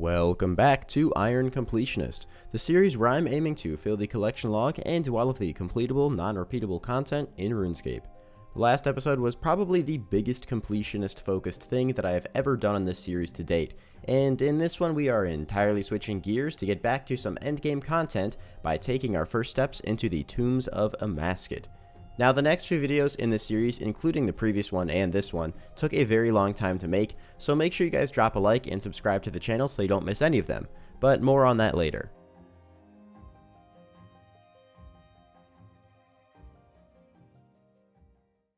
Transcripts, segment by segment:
Welcome back to Iron Completionist, the series where I'm aiming to fill the collection log and do all of the completable, non-repeatable content in RuneScape. The last episode was probably the biggest completionist-focused thing that I have ever done in this series to date, and in this one we are entirely switching gears to get back to some endgame content by taking our first steps into the Tombs of Amascut. Now, the next few videos in this series, including the previous one and this one, took a very long time to make, so make sure you guys drop a like and subscribe to the channel so you don't miss any of them, but more on that later.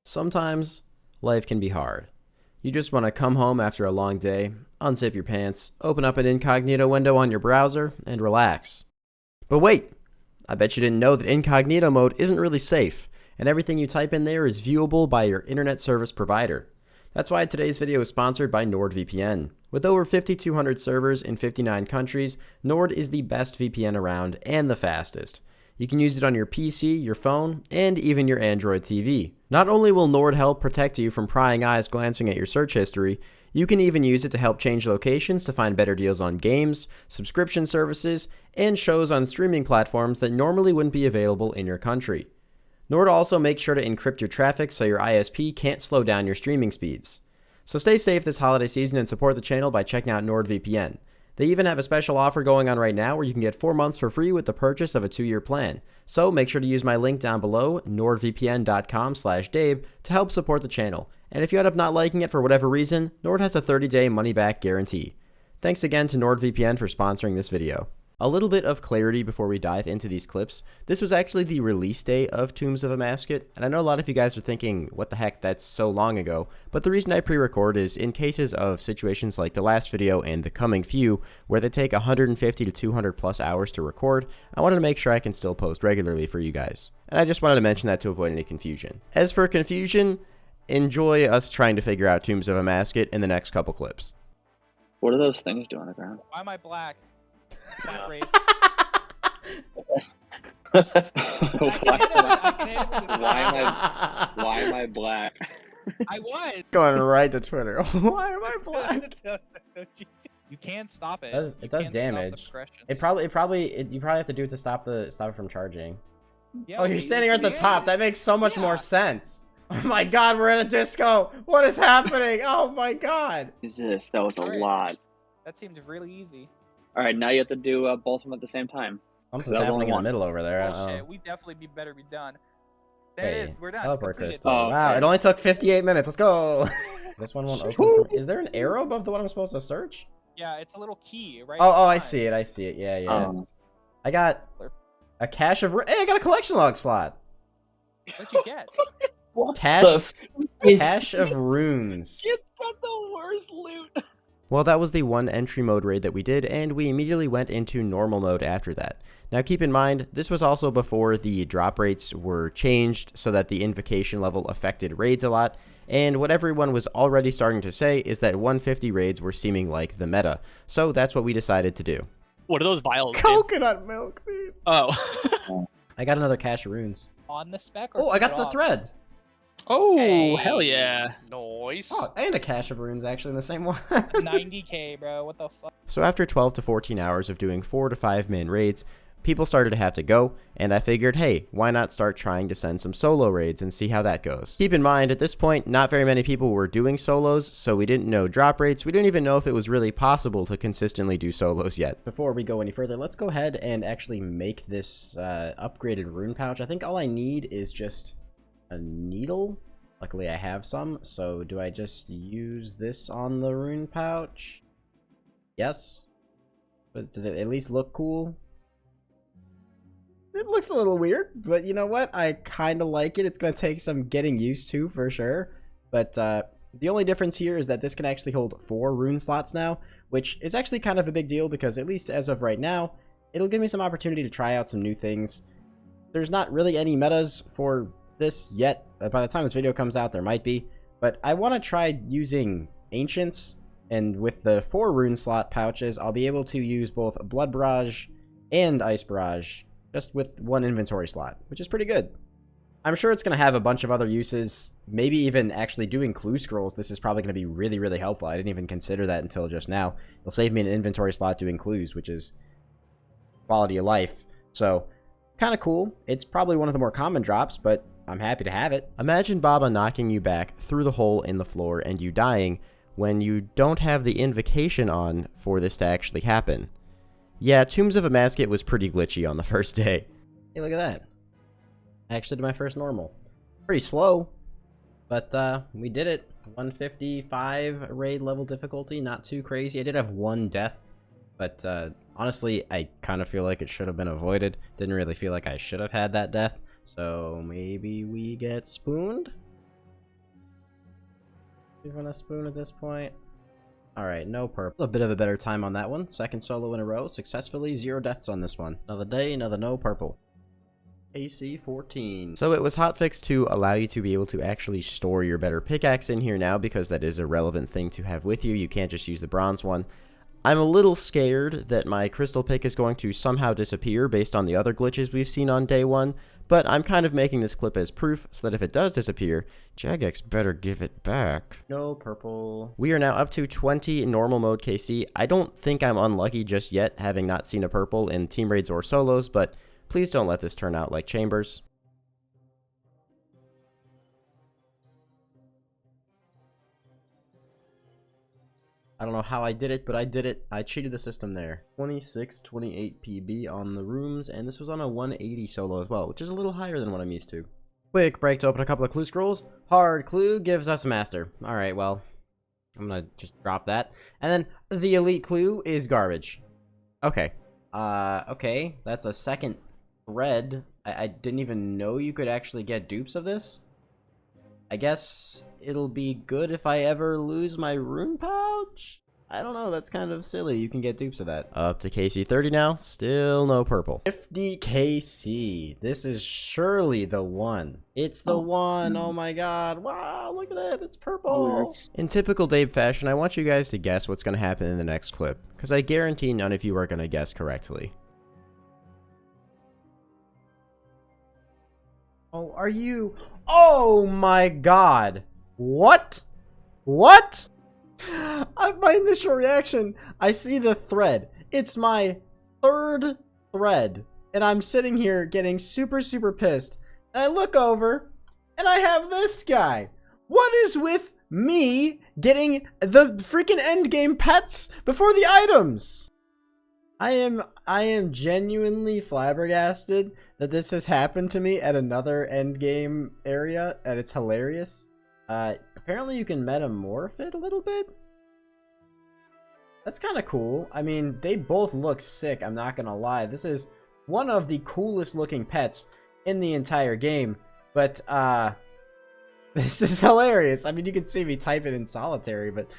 Sometimes, life can be hard. You just want to come home after a long day, unzip your pants, open up an incognito window on your browser, and relax. But wait! I bet you didn't know that incognito mode isn't really safe, and everything you type in there is viewable by your internet service provider. That's why today's video is sponsored by NordVPN. With over 5,200 servers in 59 countries, Nord is the best VPN around and the fastest. You can use it on your PC, your phone, and even your Android TV. Not only will Nord help protect you from prying eyes glancing at your search history, you can even use it to help change locations to find better deals on games, subscription services, and shows on streaming platforms that normally wouldn't be available in your country. Nord also makes sure to encrypt your traffic so your ISP can't slow down your streaming speeds. So stay safe this holiday season and support the channel by checking out NordVPN. They even have a special offer going on right now where you can get 4 months for free with the purchase of a 2-year plan. So make sure to use my link down below, nordvpn.com/Dabe, to help support the channel. And if you end up not liking it for whatever reason, Nord has a 30-day money-back guarantee. Thanks again to NordVPN for sponsoring this video. A little bit of clarity before we dive into these clips. This was actually the release day of Tombs of Amascut, and I know a lot of you guys are thinking, what the heck, that's so long ago, but the reason I pre-record is in cases of situations like the last video and the coming few, where they take 150 to 200 plus hours to record, I wanted to make sure I can still post regularly for you guys. And I just wanted to mention that to avoid any confusion. As for confusion, enjoy us trying to figure out Tombs of Amascut in the next couple clips. What are those things doing on the ground? Why am I black? Why am I black? I was. Going right to Twitter. Why am I black? You can't stop it. It does damage. You probably have to do it to stop it from charging. Yeah, oh, you're standing at the top. That makes so much more sense. Oh my god, we're in a disco. What is happening? Oh my god. Jesus, that was a lot. That seemed really easy. All right, now you have to do both of them at the same time. Something's happening in the middle over there. Oh shit, we definitely better be done. There it is, we're done. Teleport Completed. crystal. Oh, wow, okay. it only took 58 minutes. Let's go. This one won't open. Is there an arrow above the one I'm supposed to search? Yeah, it's a little key, right? Oh, I see it. I see it. Yeah, yeah. I got a cache of. Hey, I got a collection log slot. What'd you get? Cache of runes. It's got the worst loot. Well, that was the one entry mode raid that we did, and we immediately went into normal mode after that. Now keep in mind, this was also before the drop rates were changed so that the invocation level affected raids a lot, and what everyone was already starting to say is that 150 raids were seeming like the meta, so that's what we decided to do. What are those vials? Coconut milk, dude. Oh. I got another cache of runes. On the spec? Or Oh, I got the thread. Oh, Hey, hell yeah. Nice. Oh, and a cache of runes actually in the same one. 90k, bro. What the fuck? So after 12 to 14 hours of doing 4 to 5 man raids, people started to have to go, and I figured, hey, why not start trying to send some solo raids and see how that goes. Keep in mind, at this point, not very many people were doing solos, so we didn't know drop rates. We didn't even know if it was really possible to consistently do solos yet. Before we go any further, let's go ahead and actually make this upgraded rune pouch. I think all I need is just a needle. Luckily I have some, so do I just use this on the rune pouch? Yes. But does it at least look cool? It looks a little weird, but you know what? I kind of like it. It's going to take some getting used to for sure. But the only difference here is that this can actually hold 4 rune slots now, which is actually kind of a big deal because at least as of right now, it'll give me some opportunity to try out some new things. There's not really any metas for this yet. By the time this video comes out, there might be. But I want to try using Ancients, and with the 4 rune slot pouches, I'll be able to use both Blood Barrage and Ice Barrage just with 1 inventory slot, which is pretty good. I'm sure it's going to have a bunch of other uses, maybe even actually doing clue scrolls. This is probably going to be really, really helpful. I didn't even consider that until just now. It'll save me an inventory slot doing clues, which is quality of life. So, kind of cool. It's probably one of the more common drops, but I'm happy to have it. Imagine Babbe knocking you back through the hole in the floor and you dying when you don't have the invocation on for this to actually happen. Yeah, Tombs of Amascut was pretty glitchy on the first day. Hey, look at that. I actually did my first normal. Pretty slow, but we did it. 155 raid level difficulty, not too crazy. I did have one death, but honestly, I kind of feel like it should have been avoided. Didn't really feel like I should have had that death, so maybe we get spooned? You want a spoon at this point? Alright, no purple. A bit of a better time on that one. Second solo in a row, successfully. 0 deaths on this one. Another day, another no purple. AC 14. So it was hotfixed to allow you to be able to actually store your better pickaxe in here now, because that is a relevant thing to have with you. You can't just use the bronze one. I'm a little scared that my crystal pick is going to somehow disappear based on the other glitches we've seen on day 1, but I'm kind of making this clip as proof so that if it does disappear, Jagex better give it back. No purple. We are now up to 20 normal mode KC. I don't think I'm unlucky just yet, having not seen a purple in team raids or solos, but please don't let this turn out like Chambers. I don't know how I did it, but I did it. I cheated the system there. 2628 PB on the rooms, and this was on a 180 solo as well, which is a little higher than what I'm used to. Quick break to open a couple of clue scrolls. Hard clue gives us master. Alright, well, I'm gonna just drop that. And then the elite clue is garbage. Okay. Okay, that's a second thread. I didn't even know you could actually get dupes of this. I guess it'll be good if I ever lose my rune pouch? I don't know, that's kind of silly. You can get dupes of that. Up to KC 30 now, still no purple. 50 KC. This is surely the one. It's the one. Oh my god. Wow, look at it. It's purple. In typical Dabe fashion, I want you guys to guess what's going to happen in the next clip, because I guarantee none of you are going to guess correctly. Oh, are you? Oh my god. What? What? My initial reaction, I see the thread. It's my third thread. And I'm sitting here getting super, super pissed. And I look over, and I have this guy. What is with me getting the freaking endgame pets before the items? I am genuinely flabbergasted that this has happened to me at another endgame area, and it's hilarious. Apparently you can metamorph it a little bit? That's kind of cool. I mean, they both look sick, I'm not gonna lie. This is one of the coolest looking pets in the entire game, but, this is hilarious. I mean, you can see me type it in solitary, but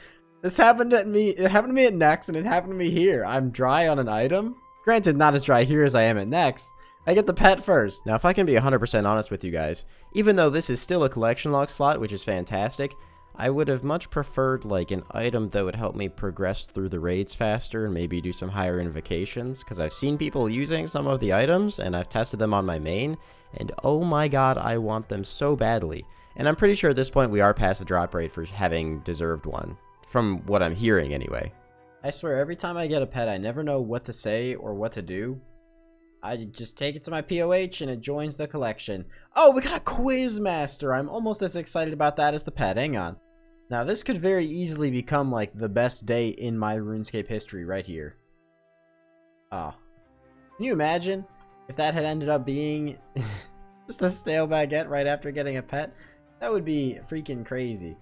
this happened to me. It happened to me at Next, and it happened to me here. I'm dry on an item. Granted, not as dry here as I am at Next. I get the pet first. Now, if I can be 100% honest with you guys, even though this is still a collection log slot, which is fantastic, I would have much preferred, like, an item that would help me progress through the raids faster and maybe do some higher invocations, because I've seen people using some of the items, and I've tested them on my main, and oh my god, I want them so badly. And I'm pretty sure at this point we are past the drop rate for having deserved one. From what I'm hearing, anyway. I swear, every time I get a pet, I never know what to say or what to do. I just take it to my POH and it joins the collection. Oh, we got a quiz master! I'm almost as excited about that as the pet. Hang on. Now, this could very easily become, like, the best day in my RuneScape history right here. Ah. Can you imagine if that had ended up being just a stale baguette right after getting a pet? That would be freaking crazy.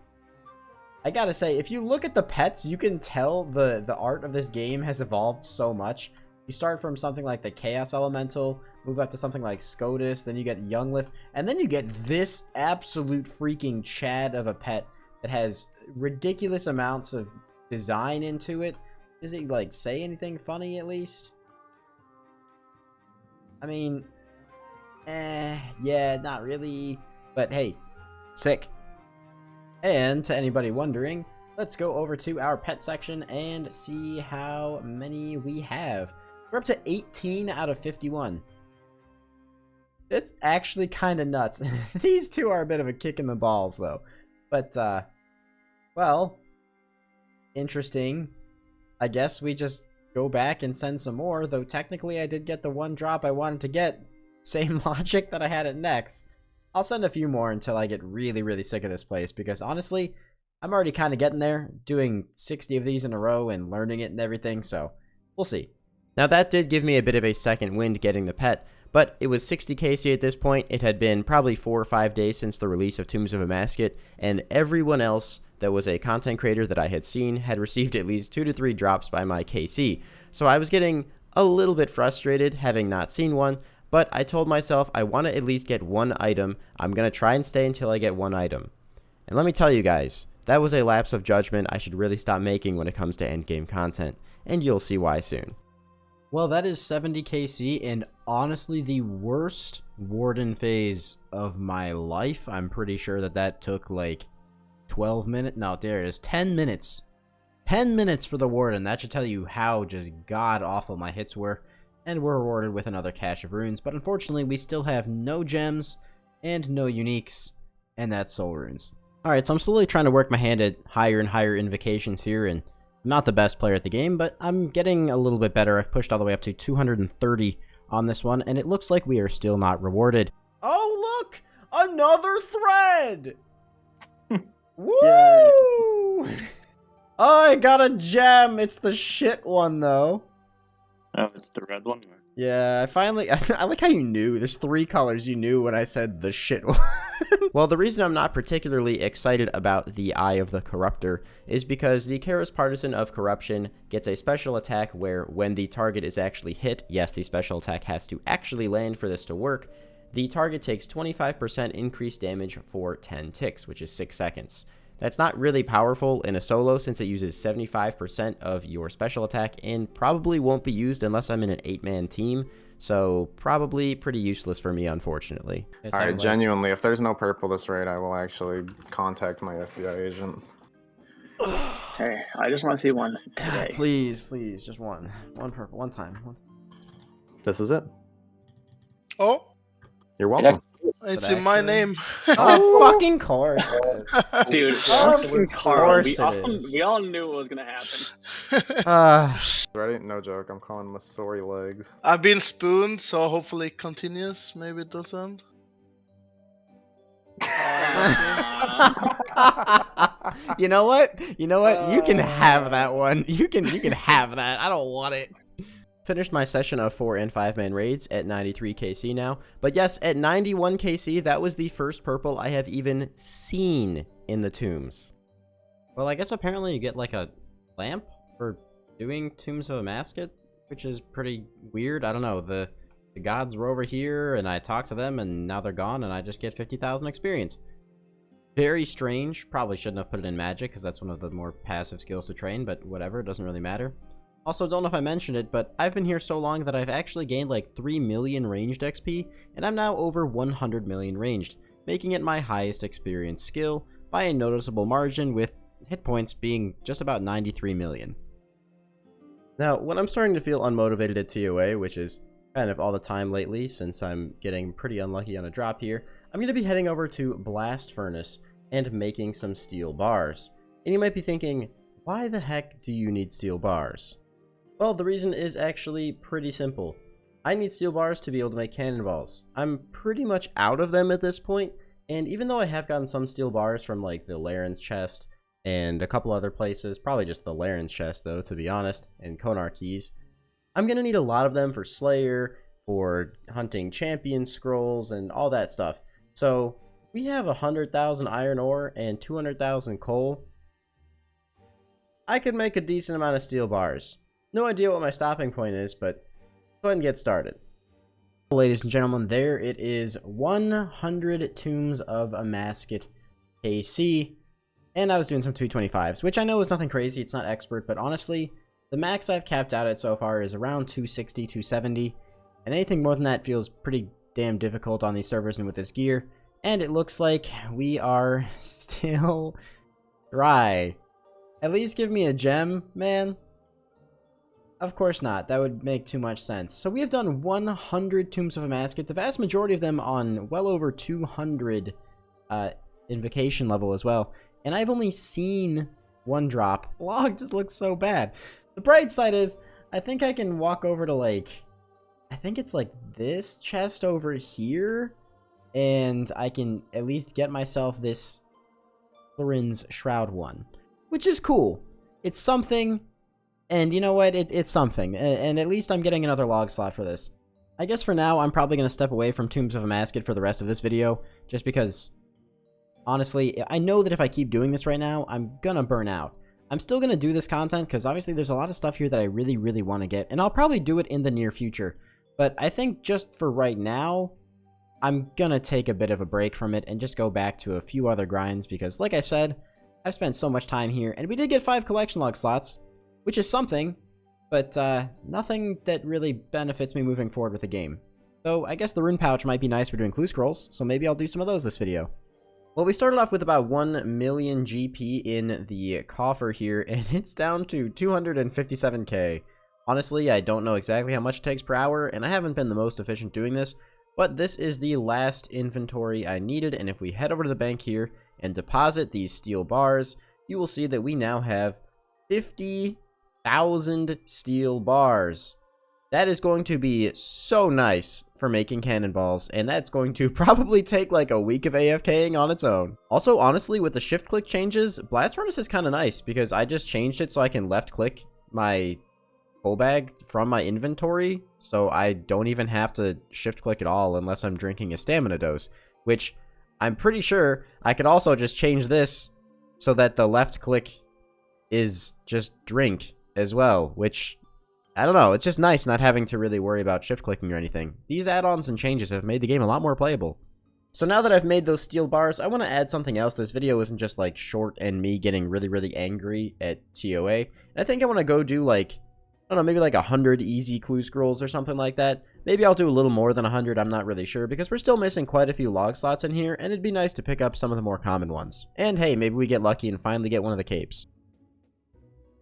I gotta say, if you look at the pets, you can tell the art of this game has evolved so much. You start from something like the Chaos Elemental, move up to something like Scotus, then you get Younglift, and then you get this absolute freaking Chad of a pet that has ridiculous amounts of design into it. Does it, like, say anything funny at least? I mean, yeah, not really, but hey, sick. And to anybody wondering, let's go over to our pet section and see how many we have. We're up to 18 out of 51. It's actually kind of nuts. These two are a bit of a kick in the balls, though. But, well, interesting. I guess we just go back and send some more, though technically I did get the one drop I wanted to get. Same logic that I had at next. I'll send a few more until I get really, really sick of this place, because honestly, I'm already kind of getting there, doing 60 of these in a row and learning it and everything, so we'll see. Now that did give me a bit of a second wind getting the pet, but it was 60 KC at this point. It had been probably 4 or 5 days since the release of Tombs of Amascut, and everyone else that was a content creator that I had seen had received at least 2 to 3 drops by my KC. So I was getting a little bit frustrated having not seen one, but I told myself I want to at least get one item. I'm going to try and stay until I get one item. And let me tell you guys, that was a lapse of judgment I should really stop making when it comes to endgame content, and you'll see why soon. Well, that is 70 KC, and honestly the worst Warden phase of my life. I'm pretty sure that took like 12 minutes. No, there it is. 10 minutes. 10 minutes for the Warden. That should tell you how just god-awful my hits were. And we're rewarded with another cache of runes. But unfortunately, we still have no gems and no uniques. And that's soul runes. Alright, so I'm slowly trying to work my hand at higher and higher invocations here. And I'm not the best player at the game, but I'm getting a little bit better. I've pushed all the way up to 230 on this one. And it looks like we are still not rewarded. Oh, look! Another thread! Woo! Oh, I got a gem. It's the shit one, though. Oh, it's the red one? Yeah, I finally... I like how you knew. There's 3 colors you knew when I said the shit one. Well, the reason I'm not particularly excited about the Eye of the Corruptor is because the Kera's Partisan of Corruption gets a special attack where when the target is actually hit, yes, the special attack has to actually land for this to work, the target takes 25% increased damage for 10 ticks, which is 6 seconds. That's not really powerful in a solo since it uses 75% of your special attack and probably won't be used unless I'm in an 8-man team, so probably pretty useless for me, unfortunately. Alright, genuinely, if there's no purple this raid, I will actually contact my FBI agent. Hey, I just want to see one today. Please, just one. One purple, one time. This is it. Oh, You're welcome. it's in my name. Oh, fucking course. Dude, Of Carl, course we it all, is. we all knew what was going to happen. Ready? No joke. I'm calling him a sorry legs. I've been spooned, so hopefully it continues. Maybe it doesn't. You know what? You can have that one. You can have that. I don't want it. Finished my session of 4 and 5-man raids at 93 KC now. But yes, at 91 KC, that was the first purple I have even seen in the tombs. Well, I guess apparently you get like a lamp for doing Tombs of Amascut, which is pretty weird. I don't know. The gods were over here, and I talked to them, and now they're gone, and I just get 50,000 experience. Very strange. Probably shouldn't have put it in magic, because that's one of the more passive skills to train, but whatever, it doesn't really matter. Also, don't know if I mentioned it, but I've been here so long that I've actually gained like 3 million ranged XP, and I'm now over 100 million ranged, making it my highest experience skill by a noticeable margin, with hit points being just about 93 million. Now, when I'm starting to feel unmotivated at TOA, which is kind of all the time lately since I'm getting pretty unlucky on a drop here, I'm going to be heading over to Blast Furnace and making some steel bars. And you might be thinking, why the heck do you need steel bars? Well, the reason is actually pretty simple. I need steel bars to be able to make cannonballs. I'm pretty much out of them at this point, and even though I have gotten some steel bars from like the Laren's chest and a couple other places, probably just the Laren's chest though, to be honest, and Konar keys, I'm gonna need a lot of them for Slayer, for hunting champion scrolls, and all that stuff. So we have 100,000 iron ore and 200,000 coal. I could make a decent amount of steel bars. No idea what my stopping point is, but go ahead and get started. Ladies and gentlemen, there it is, 100 Tombs of Amascut KC, and I was doing some 225s, which I know is nothing crazy, it's not expert, but honestly, the max I've capped out at so far is around 260, 270, and anything more than that feels pretty damn difficult on these servers and with this gear, and it looks like we are still dry. At least give me a gem, man. Of course not. That would make too much sense. So we have done 100 Tombs of Amascut, the vast majority of them on well over 200 invocation level as well. And I've only seen one drop. Log just looks so bad. The bright side is, I think I can walk over to like, I think it's like this chest over here, and I can at least get myself this Florin's Shroud one, which is cool. It's something, and you know what? It's something, and at least I'm getting another log slot for this. I guess for now, I'm probably going to step away from Tombs of Amascut for the rest of this video, just because, honestly, I know that if I keep doing this right now, I'm gonna burn out. I'm still gonna do this content, because obviously there's a lot of stuff here that I really, really want to get, and I'll probably do it in the near future. But I think just for right now, I'm gonna take a bit of a break from it and just go back to a few other grinds, because like I said, I've spent so much time here, and we did get 5 collection log slots, which is something, but nothing that really benefits me moving forward with the game. So I guess the rune pouch might be nice for doing clue scrolls, so maybe I'll do some of those this video. Well, we started off with about 1 million GP in the coffer here, and it's down to 257k. Honestly, I don't know exactly how much it takes per hour, and I haven't been the most efficient doing this, but this is the last inventory I needed, and if we head over to the bank here and deposit these steel bars, you will see that we now have 50,000 steel bars. That is going to be so nice for making cannonballs, and that's going to probably take like a week of AFKing on its own. Also, honestly, with the shift click changes, Blast Furnace is kind of nice, because I just changed it so I can left click my full bag from my inventory, so I don't even have to shift click at all unless I'm drinking a stamina dose, which I'm pretty sure I could also just change this so that the left click is just drink as well, which, I don't know, it's just nice not having to really worry about shift clicking or anything. These add-ons and changes have made the game a lot more playable. So now that I've made those steel bars, I want to add something else. This video isn't just like short and me getting really, really angry at TOA. And I think I want to go do like, I don't know, maybe like 100 easy clue scrolls or something like that. Maybe I'll do a little more than 100, I'm not really sure, because we're still missing quite a few log slots in here, and it'd be nice to pick up some of the more common ones. And hey, maybe we get lucky and finally get one of the capes.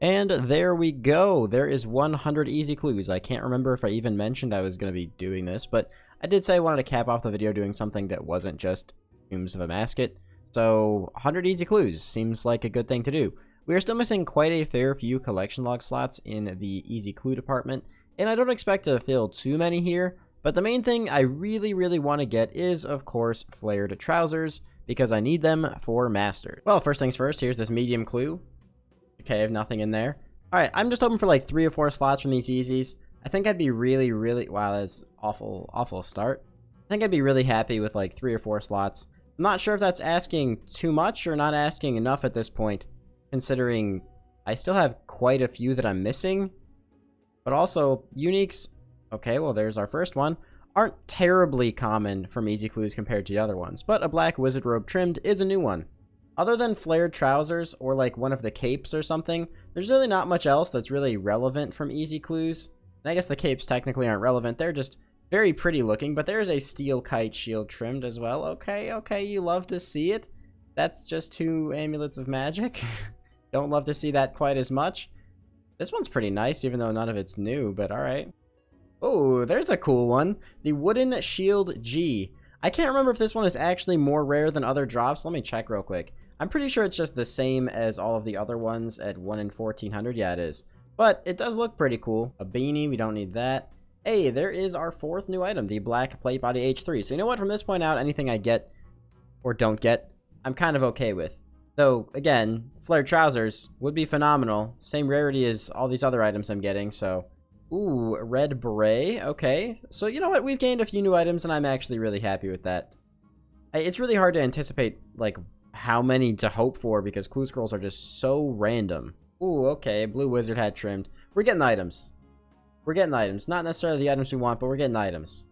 And there we go. There is 100 easy clues. I can't remember if I even mentioned I was going to be doing this, but I did say I wanted to cap off the video doing something that wasn't just Tombs of Amascut. So 100 easy clues seems like a good thing to do. We are still missing quite a fair few collection log slots in the easy clue department, and I don't expect to fill too many here, but the main thing I really, really want to get is, of course, flared trousers, because I need them for master. Well, first things first, here's this medium clue. Okay, I have nothing in there. Alright, I'm just hoping for like 3 or 4 slots from these easies. I think I'd be really, really, wow, that's awful start. I think I'd be really happy with like 3 or 4 slots. I'm not sure if that's asking too much or not asking enough at this point, considering I still have quite a few that I'm missing. But also, uniques, okay, well there's our first one, aren't terribly common from easy clues compared to the other ones, but a black wizard robe trimmed is a new one. Other than flared trousers or like one of the capes or something, there's really not much else that's really relevant from easy clues. And I guess the capes technically aren't relevant, they're just very pretty looking, but there's a steel kite shield trimmed as well. Okay, you love to see it. That's just 2 amulets of magic. Don't love to see that quite as much. This one's pretty nice, even though none of it's new, but alright. Oh, there's a cool one. The Wooden Shield G. I can't remember if this one is actually more rare than other drops. Let me check real quick. I'm pretty sure it's just the same as all of the other ones at 1 in 1400. Yeah, it is. But it does look pretty cool. A beanie, we don't need that. Hey, there is our 4th new item, the Black Plate Body H3. So you know what? From this point out, anything I get or don't get, I'm kind of okay with. Though, again, flared trousers would be phenomenal. Same rarity as all these other items I'm getting, so... Ooh, red beret. Okay. So, you know what? We've gained a few new items, and I'm actually really happy with that. It's really hard to anticipate, like, how many to hope for, because clue scrolls are just so random. Ooh, okay. Blue wizard hat trimmed. We're getting items. We're getting items. Not necessarily the items we want, but we're getting items.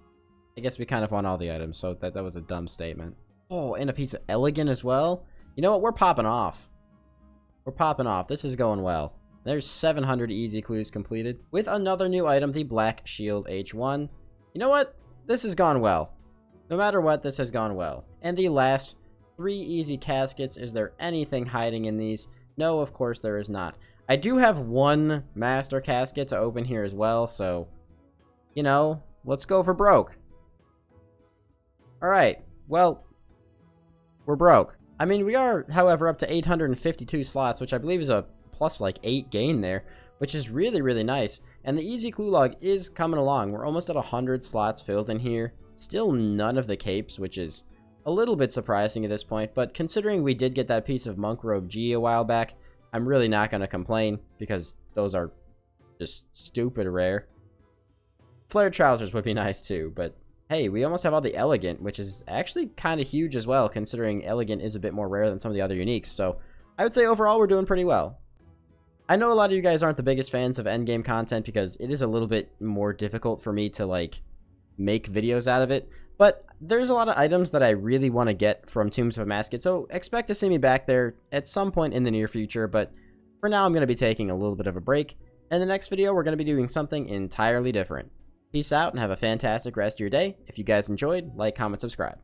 I guess we kind of want all the items, so that was a dumb statement. Oh, and a piece of elegant as well. You know what? We're popping off. We're popping off. This is going well. There's 700 easy clues completed. With another new item, the Black Shield H1. You know what? This has gone well. No matter what, this has gone well. And the last 3 easy caskets. Is there anything hiding in these? No, of course there is not. I do have one master casket to open here as well, so, you know, let's go for broke. Alright, well, we're broke. I mean, we are, however, up to 852 slots, which I believe is a plus like 8 gain there, which is really, really nice. And the easy clue log is coming along. We're almost at 100 slots filled in here. Still none of the capes, which is a little bit surprising at this point, but considering we did get that piece of Monk Robe G a while back, I'm really not going to complain, because those are just stupid rare. Flared Trousers would be nice too, but hey, we almost have all the Elegant, which is actually kind of huge as well, considering Elegant is a bit more rare than some of the other uniques, so I would say overall we're doing pretty well. I know a lot of you guys aren't the biggest fans of endgame content, because it is a little bit more difficult for me to, like, make videos out of it, but there's a lot of items that I really want to get from Tombs of Amascut, so expect to see me back there at some point in the near future, but for now I'm going to be taking a little bit of a break. In the next video, we're going to be doing something entirely different. Peace out and have a fantastic rest of your day. If you guys enjoyed, like, comment, subscribe.